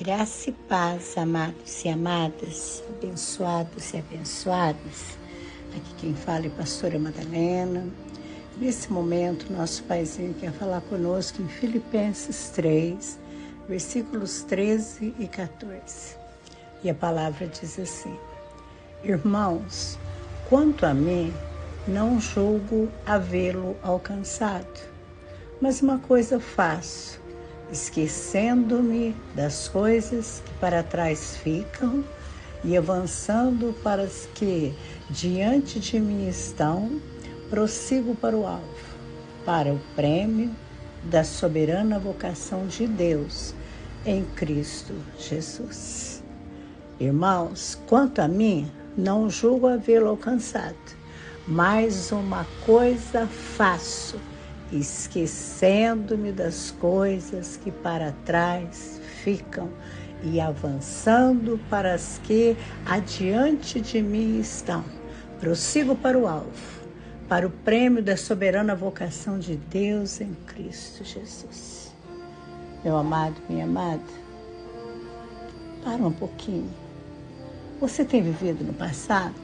Graça e paz, amados e amadas, abençoados e abençoadas. Aqui quem fala é a pastora Madalena. Nesse momento, nosso Paizinho quer falar conosco em Filipenses 3, versículos 13 e 14. E a palavra diz assim: Irmãos, quanto a mim, não julgo havê-lo alcançado, mas uma coisa faço, esquecendo-me das coisas que para trás ficam e avançando para as que diante de mim estão, prossigo para o alvo, para o prêmio da soberana vocação de Deus em Cristo Jesus. Irmãos, quanto a mim, não julgo havê-lo alcançado, mas uma coisa faço, esquecendo-me das coisas que para trás ficam e avançando para as que adiante de mim estão. Prossigo para o alvo, para o prêmio da soberana vocação de Deus em Cristo Jesus. Meu amado, minha amada, para um pouquinho. Você tem vivido no passado?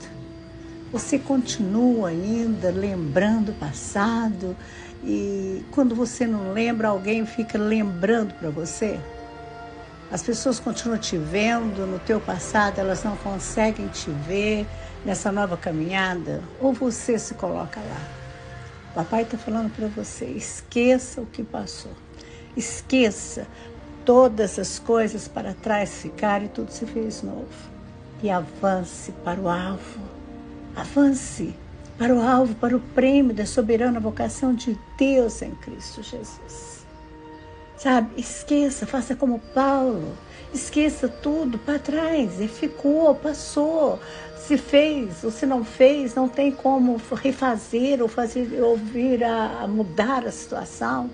Você continua ainda lembrando o passado? E quando você não lembra, alguém fica lembrando para você? As pessoas continuam te vendo no teu passado, elas não conseguem te ver nessa nova caminhada? Ou você se coloca lá? O papai está falando para você, esqueça o que passou. Esqueça todas as coisas para trás ficarem e tudo se fez novo. E avance para o alvo. Avance para o alvo, para o prêmio da soberana vocação de Deus em Cristo Jesus. Sabe, esqueça, faça como Paulo. Esqueça tudo para trás. E ficou, passou. Se fez ou se não fez, não tem como refazer ou vir a mudar a situação.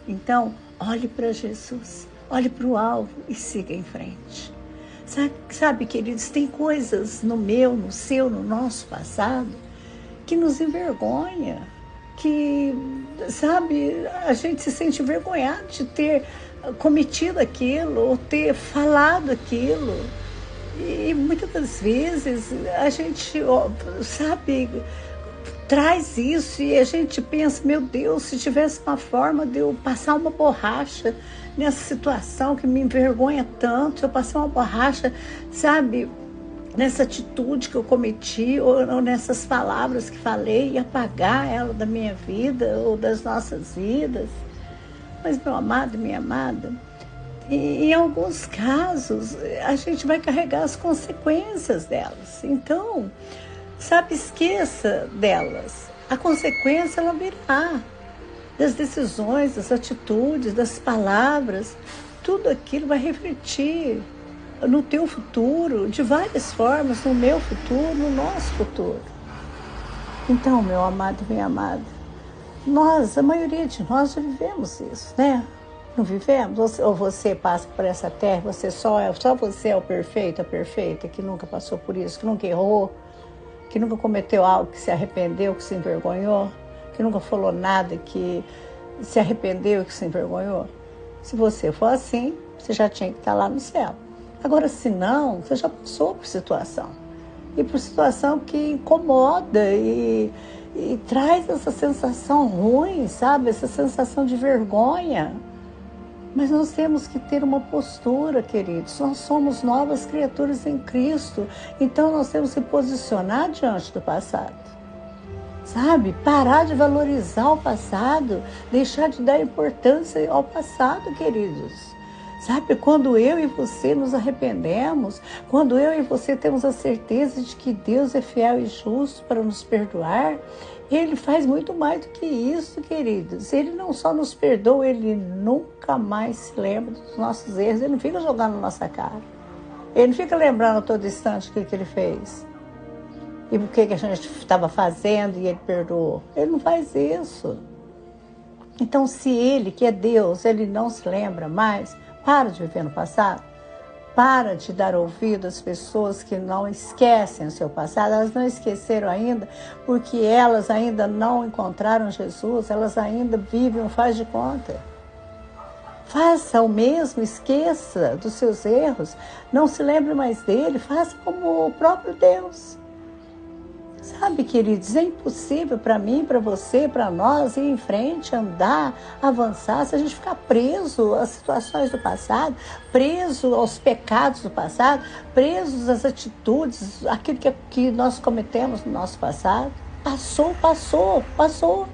Então, olhe para Jesus, olhe para o alvo e siga em frente. Sabe, queridos, tem coisas no meu, no seu, no nosso passado que nos envergonha, que, sabe, a gente se sente envergonhado de ter cometido aquilo ou ter falado aquilo. E muitas das vezes a gente, sabe, traz isso e a gente pensa, meu Deus, se tivesse uma forma de eu passar uma borracha nessa situação que me envergonha tanto, se eu passar uma borracha, sabe, nessa atitude que eu cometi ou nessas palavras que falei e apagar ela da minha vida ou das nossas vidas. Mas, meu amado, minha amada, em alguns casos a gente vai carregar as consequências delas. Então, sabe, esqueça delas. A consequência ela virá das decisões, das atitudes, das palavras. Tudo aquilo vai refletir no teu futuro, de várias formas, no meu futuro, no nosso futuro. Então, meu amado, minha amada, a maioria de nós já vivemos isso, né? Não vivemos? Ou você passa por essa terra, só você é o perfeito, a perfeita, que nunca passou por isso, que nunca errou, que nunca cometeu algo, que se arrependeu, que se envergonhou, que nunca falou nada, que se arrependeu, que se envergonhou. Se você for assim, você já tinha que estar lá no céu. Agora, se não, você já passou por situação. E por situação que incomoda e traz essa sensação ruim, sabe? Essa sensação de vergonha. Mas nós temos que ter uma postura, queridos. Nós somos novas criaturas em Cristo. Então, nós temos que posicionar diante do passado. Sabe? Parar de valorizar o passado. Deixar de dar importância ao passado, queridos. Sabe, quando eu e você nos arrependemos, quando eu e você temos a certeza de que Deus é fiel e justo para nos perdoar, Ele faz muito mais do que isso, queridos. Ele não só nos perdoa, Ele nunca mais se lembra dos nossos erros. Ele não fica jogando na nossa cara. Ele não fica lembrando a todo instante o que Ele fez. E o que a gente estava fazendo e Ele perdoou. Ele não faz isso. Então, se Ele, que é Deus, Ele não se lembra mais, para de viver no passado. Para de dar ouvido às pessoas que não esquecem o seu passado. Elas não esqueceram ainda porque elas ainda não encontraram Jesus. Elas ainda vivem um faz de conta. Faça o mesmo, esqueça dos seus erros, não se lembre mais dele, faça como o próprio Deus. Sabe, queridos, é impossível para mim, para você, para nós ir em frente, andar, avançar, se a gente ficar preso às situações do passado, preso aos pecados do passado, presos às atitudes, aquilo que nós cometemos no nosso passado. Passou.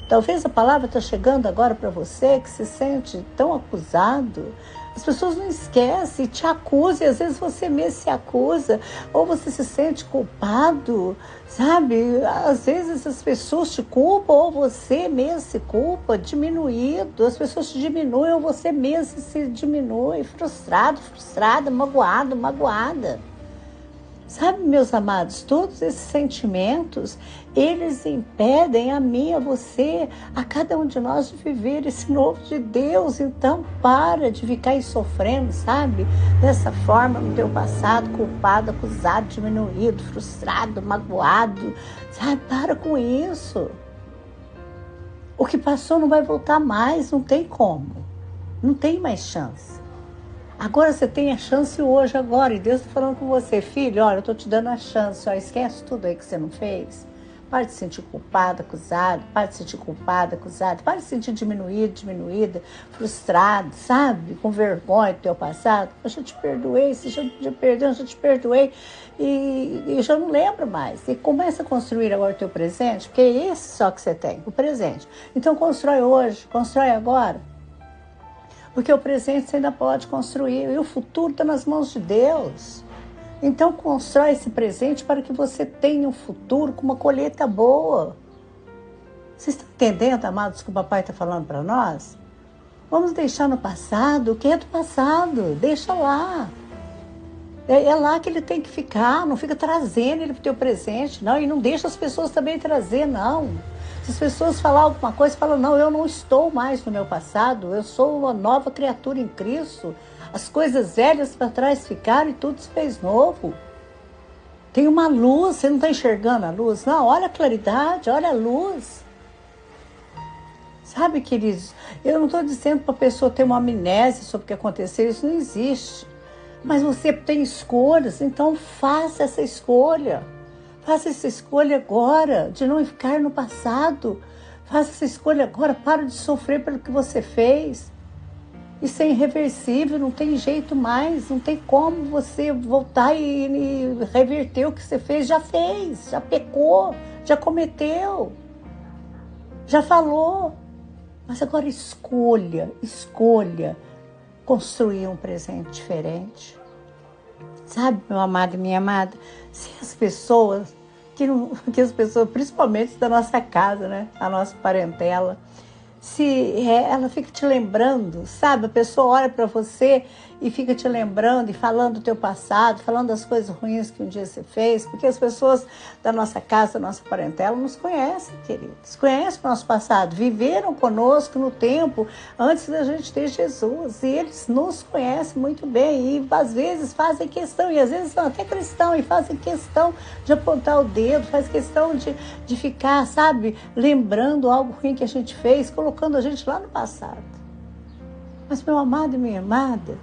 Talvez a palavra está chegando agora para você que se sente tão acusado. As pessoas não esquecem, te acusam, e às vezes você mesmo se acusa, ou você se sente culpado, sabe? Às vezes as pessoas te culpam, ou você mesmo se culpa, diminuído. As pessoas te diminuem, ou você mesmo se diminui, frustrada, magoada. Sabe, meus amados, todos esses sentimentos, eles impedem a mim, a você, a cada um de nós de viver esse novo de Deus. Então, para de ficar aí sofrendo, sabe? Dessa forma no teu passado, culpado, acusado, diminuído, frustrado, magoado, sabe? Para com isso. O que passou não vai voltar mais, não tem como. Não tem mais chance. Agora você tem a chance hoje, agora. E Deus está falando com você, filho, olha, eu estou te dando a chance. Ó, esquece tudo aí que você não fez. Para de se sentir culpado, acusado. Para de se sentir culpado, acusado. Para de se sentir diminuída, frustrado, sabe? Com vergonha do teu passado. Eu já te perdoei, você já me perdoou, eu já te perdoei. E eu já não lembro mais. E começa a construir agora o teu presente, porque é esse só que você tem, o presente. Então constrói hoje, constrói agora. Porque o presente você ainda pode construir. E o futuro está nas mãos de Deus. Então, constrói esse presente para que você tenha um futuro com uma colheita boa. Vocês estão entendendo, amados, o que o papai está falando para nós? Vamos deixar no passado o que é do passado. Deixa lá. É lá que ele tem que ficar. Não fica trazendo ele para o teu presente, não. E não deixa as pessoas também trazer, não. Se as pessoas falar alguma coisa, falam, não, eu não estou mais no meu passado, eu sou uma nova criatura em Cristo. As coisas velhas para trás ficaram e tudo se fez novo. Tem uma luz, você não está enxergando a luz? Não, olha a claridade, olha a luz. Sabe, queridos, eu não estou dizendo para a pessoa ter uma amnésia sobre o que aconteceu, isso não existe. Mas você tem escolhas, então faça essa escolha. Faça essa escolha agora, de não ficar no passado. Faça essa escolha agora, para de sofrer pelo que você fez. Isso é irreversível, não tem jeito mais, não tem como você voltar e reverter o que você fez, já pecou, já cometeu, já falou. Mas agora escolha construir um presente diferente. Sabe, meu amado e minha amada, se as pessoas, principalmente da nossa casa, né, a nossa parentela, se ela fica te lembrando, sabe, a pessoa olha para você e fica te lembrando e falando do teu passado, falando das coisas ruins que um dia você fez, porque as pessoas da nossa casa, da nossa parentela, nos conhecem, queridos, conhecem o nosso passado, viveram conosco no tempo antes da gente ter Jesus, e eles nos conhecem muito bem, e às vezes fazem questão, e às vezes são até cristãos, e fazem questão de apontar o dedo, faz questão de ficar, sabe, lembrando algo ruim que a gente fez, colocando a gente lá no passado. Mas, meu amado e minha amada,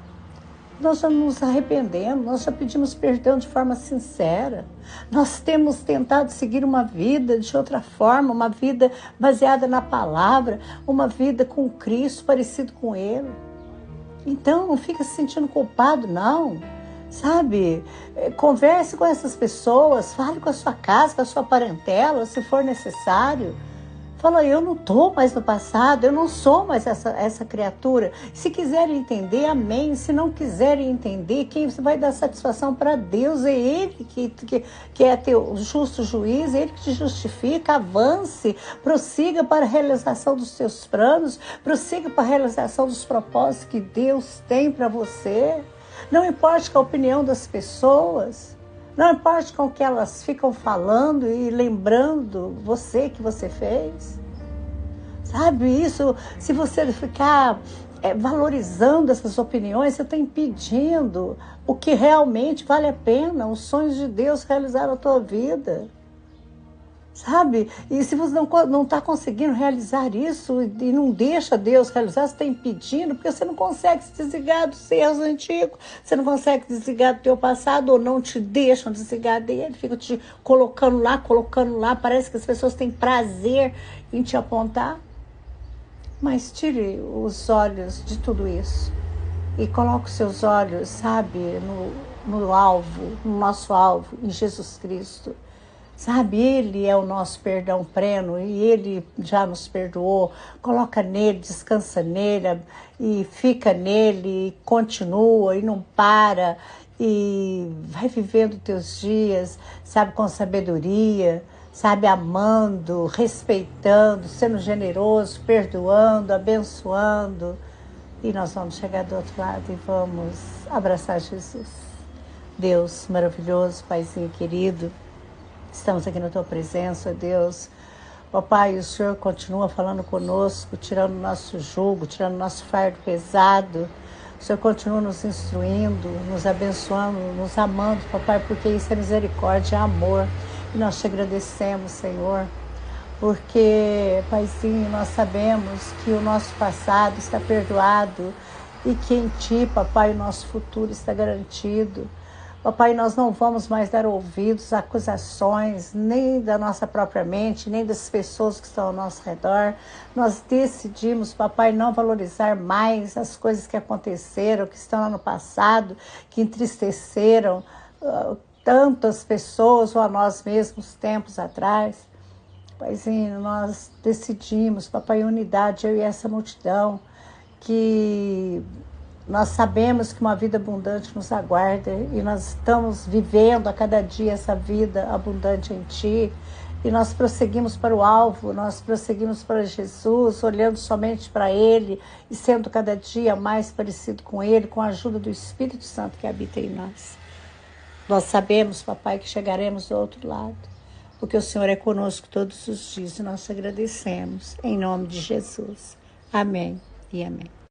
nós já nos arrependemos, nós já pedimos perdão de forma sincera. Nós temos tentado seguir uma vida de outra forma, uma vida baseada na palavra, uma vida com Cristo, parecido com Ele. Então, não fica se sentindo culpado, não. Sabe? Converse com essas pessoas, fale com a sua casa, com a sua parentela, se for necessário. Fala, eu não estou mais no passado, eu não sou mais essa criatura. Se quiserem entender, amém. Se não quiserem entender, quem vai dar satisfação para Deus é Ele que é teu justo juiz, é Ele que te justifica. Avance, prossiga para a realização dos seus planos, prossiga para a realização dos propósitos que Deus tem para você. Não importa com a opinião das pessoas. Não importa com o que elas ficam falando e lembrando você que você fez. Sabe isso? Se você ficar valorizando essas opiniões, você está impedindo o que realmente vale a pena, os sonhos de Deus realizar na tua vida. sabe? E se você não está conseguindo realizar isso e não deixa Deus realizar, você está impedindo, porque você não consegue se desligar dos erros antigos, você não consegue desligar do teu passado, ou não te deixam desligar dele, ficam te colocando lá, parece que as pessoas têm prazer em te apontar. Mas tire os olhos de tudo isso e coloque os seus olhos, sabe, no alvo, no nosso alvo, em Jesus Cristo. Sabe, Ele é o nosso perdão pleno e Ele já nos perdoou. Coloca nele, descansa nele e fica nele, e continua e não para e vai vivendo teus dias, sabe, com sabedoria, sabe, amando, respeitando, sendo generoso, perdoando, abençoando. E nós vamos chegar do outro lado e vamos abraçar Jesus. Deus maravilhoso, Paizinho querido, estamos aqui na Tua presença, Deus. Papai, o Senhor continua falando conosco, tirando o nosso jugo, tirando o nosso fardo pesado. O Senhor continua nos instruindo, nos abençoando, nos amando, papai, porque isso é misericórdia, é amor. E nós te agradecemos, Senhor, porque, Paizinho, nós sabemos que o nosso passado está perdoado e que em Ti, papai, o nosso futuro está garantido. Papai, nós não vamos mais dar ouvidos a acusações, nem da nossa própria mente, nem das pessoas que estão ao nosso redor. Nós decidimos, papai, não valorizar mais as coisas que aconteceram, que estão lá no passado, que entristeceram tantas pessoas ou a nós mesmos tempos atrás. Paizinho, nós decidimos, papai, em unidade, eu e essa multidão, que nós sabemos que uma vida abundante nos aguarda e nós estamos vivendo a cada dia essa vida abundante em Ti. E nós prosseguimos para o alvo, nós prosseguimos para Jesus, olhando somente para Ele e sendo cada dia mais parecido com Ele, com a ajuda do Espírito Santo que habita em nós. Nós sabemos, papai, que chegaremos do outro lado, porque o Senhor é conosco todos os dias e nós te agradecemos. Em nome de Jesus. Amém e amém.